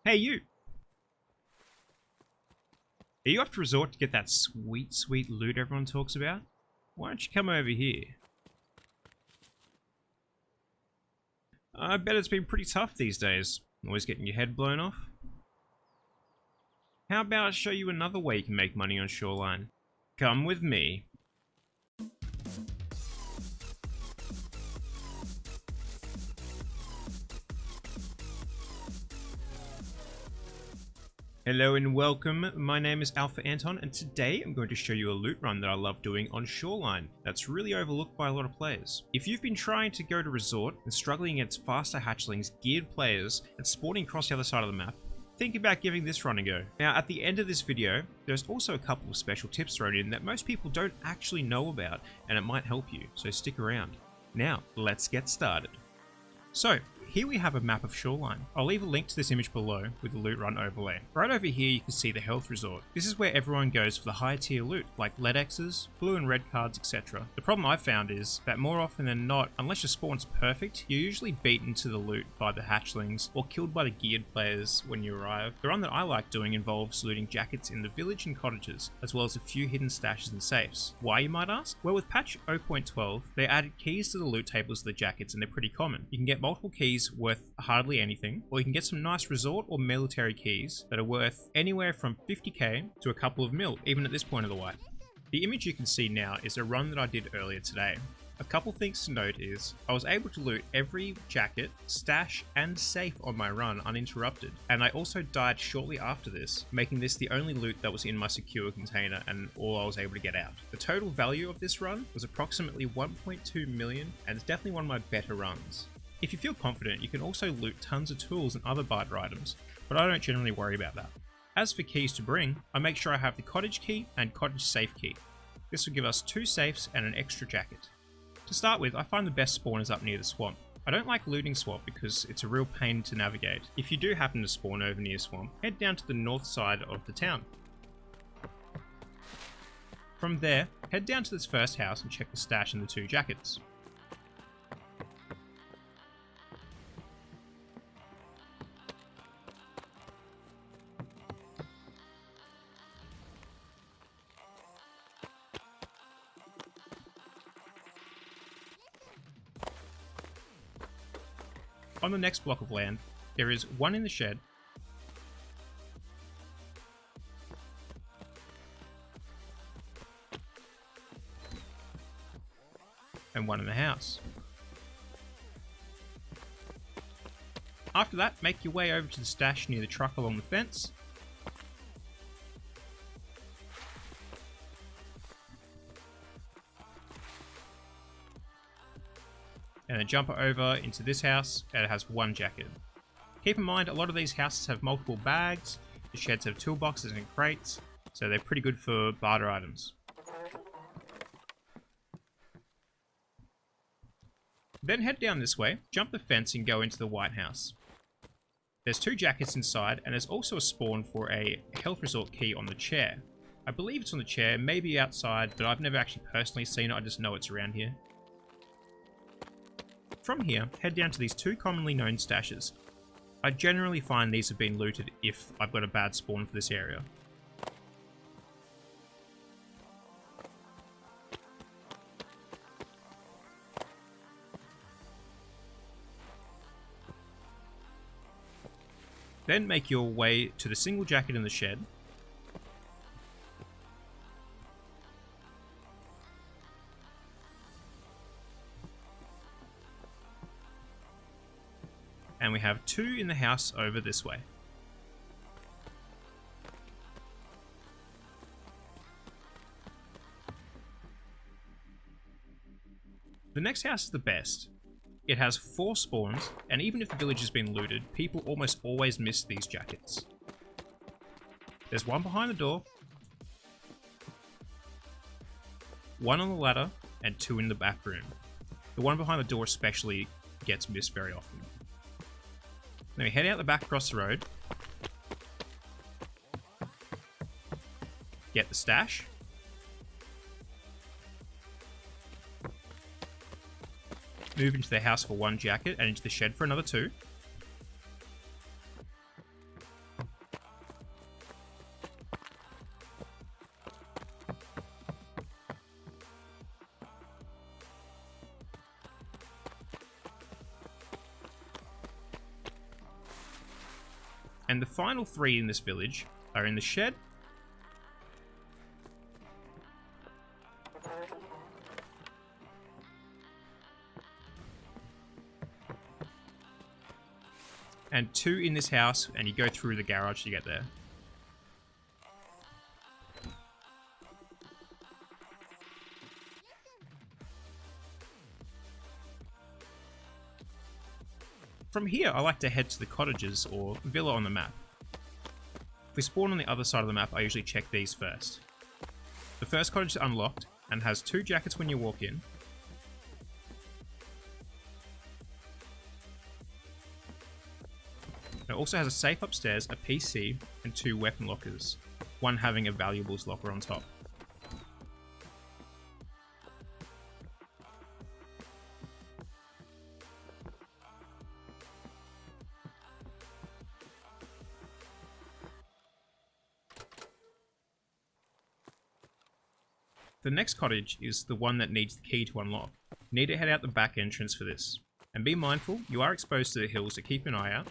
Hey, you! Are you off to resort to get that sweet, sweet loot everyone talks about? Why don't you come over here? I bet it's been pretty tough these days. Always getting your head blown off. How about I show you another way you can make money on Shoreline? Come with me. Hello and welcome, my name is AlphaAnton and today I'm going to show you a loot run that I love doing on Shoreline that's really overlooked by a lot of players. If you've been trying to go to Resort and struggling against faster hatchlings, geared players, and spawning across the other side of the map, think about giving this run a go. Now at the end of this video, there's also a couple of special tips thrown in that most people don't actually know about and it might help you, so stick around. Now, let's get started. So, here we have a map of Shoreline. I'll leave a link to this image below with the loot run overlay. Right over here you can see the health resort. This is where everyone goes for the higher tier loot, like lead X's, blue and red cards, etc. The problem I've found is that more often than not, unless your spawn's perfect, you're usually beaten to the loot by the hatchlings or killed by the geared players when you arrive. The run that I like doing involves looting jackets in the village and cottages, as well as a few hidden stashes and safes. Why, you might ask? Well, with patch 0.12, they added keys to the loot tables of the jackets and they're pretty common. You can get multiple keys worth hardly anything, or you can get some nice resort or military keys that are worth anywhere from 50k to a couple of mil, even at this point of the wipe. The image you can see now is a run that I did earlier today. A couple things to note is, I was able to loot every jacket, stash and safe on my run uninterrupted, and I also died shortly after this, making this the only loot that was in my secure container and all I was able to get out. The total value of this run was approximately 1.2 million, and it's definitely one of my better runs. If you feel confident, you can also loot tons of tools and other barter items, but I don't generally worry about that. As for keys to bring, I make sure I have the cottage key and cottage safe key. This will give us 2 safes and an extra jacket. To start with, I find the best spawn is up near the swamp. I don't like looting swamp because it's a real pain to navigate. If you do happen to spawn over near swamp, head down to the north side of the town. From there, head down to this first house and check the stash and the 2 jackets. On the next block of land, there is one in the shed, and one in the house. After that, make your way over to the stash near the truck along the fence. And then jump over into this house, and it has 1 jacket. Keep in mind, a lot of these houses have multiple bags, the sheds have toolboxes and crates, so they're pretty good for barter items. Then head down this way, jump the fence and go into the White House. There's 2 jackets inside, and there's also a spawn for a health resort key on the chair. I believe it's on the chair, maybe outside, but I've never actually personally seen it, I just know it's around here. From here, head down to these 2 commonly known stashes. I generally find these have been looted if I've got a bad spawn for this area. Then make your way to the single jacket in the shed. And we have 2 in the house over this way. The next house is the best. It has 4 spawns, and even if the village has been looted, people almost always miss these jackets. There's 1 behind the door, 1 on the ladder, and 2 in the back room. The one behind the door especially gets missed very often. Then we head out the back across the road. Get the stash. Move into the house for 1 jacket and into the shed for another 2. And the final 3 in this village are in the shed, and 2 in this house, and you go through the garage to get there. From here, I like to head to the cottages or villa on the map. If we spawn on the other side of the map, I usually check these first. The first cottage is unlocked and has 2 jackets when you walk in. It also has a safe upstairs, a PC, and 2 weapon lockers, one having a valuables locker on top. The next cottage is the one that needs the key to unlock. You need to head out the back entrance for this. And be mindful, you are exposed to the hills, so keep an eye out.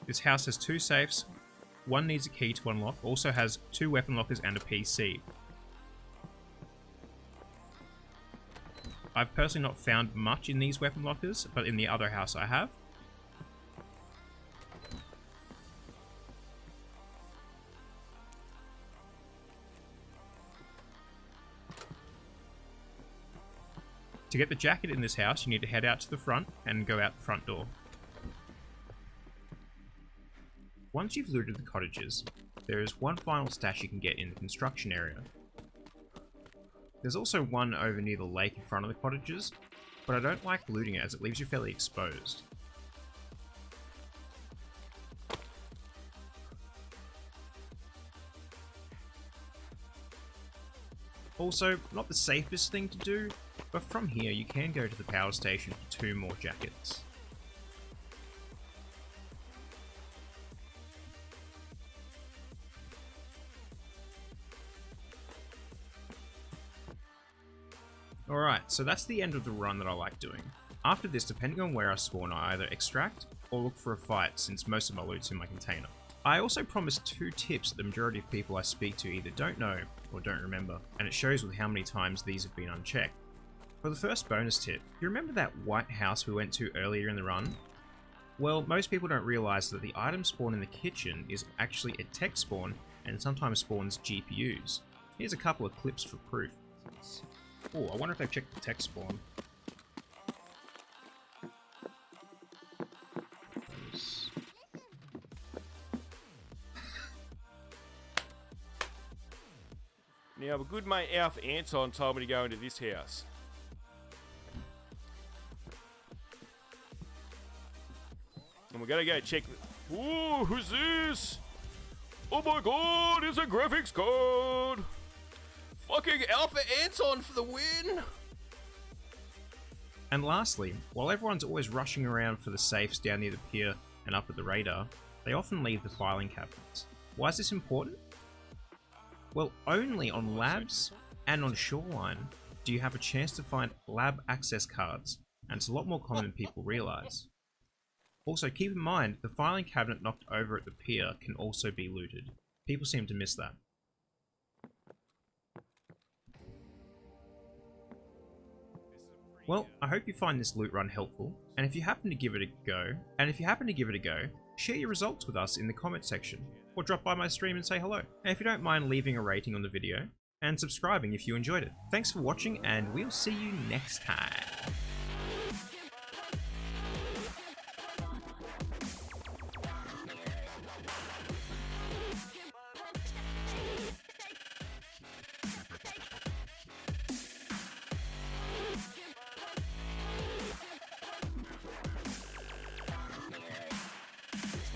This house has 2 safes, one needs a key to unlock, also has 2 weapon lockers and a PC. I've personally not found much in these weapon lockers, but in the other house I have. To get the jacket in this house, you need to head out to the front and go out the front door. Once you've looted the cottages, there is one final stash you can get in the construction area. There's also one over near the lake in front of the cottages, but I don't like looting it as it leaves you fairly exposed. Also, not the safest thing to do, but from here you can go to the power station for 2 more jackets. Alright, so that's the end of the run that I like doing. After this, depending on where I spawn, I either extract or look for a fight, since most of my loot's in my container. I also promised 2 tips that the majority of people I speak to either don't know or don't remember, and it shows with how many times these have been unchecked. For the first bonus tip, you remember that white house we went to earlier in the run? Well, most people don't realise that the item spawn in the kitchen is actually a tech spawn and sometimes spawns GPUs. Here's a couple of clips for proof. Oh, I wonder if they've checked the tech spawn. Now, a good mate AlphaAnton told me to go into this house. And we're gonna go check. Ooh, who's this? Oh my god, it's a graphics card! Fucking AlphaAnton for the win! And lastly, while everyone's always rushing around for the safes down near the pier and up at the radar, they often leave the filing cabinets. Why is this important? Well, only on labs and on Shoreline do you have a chance to find lab access cards, and it's a lot more common than people realise. Also, keep in mind, the filing cabinet knocked over at the pier can also be looted. People seem to miss that. Well, I hope you find this loot run helpful, and if you happen to give it a go, share your results with us in the comment section, or drop by my stream and say hello. And if you don't mind leaving a rating on the video, and subscribing if you enjoyed it. Thanks for watching, and we'll see you next time.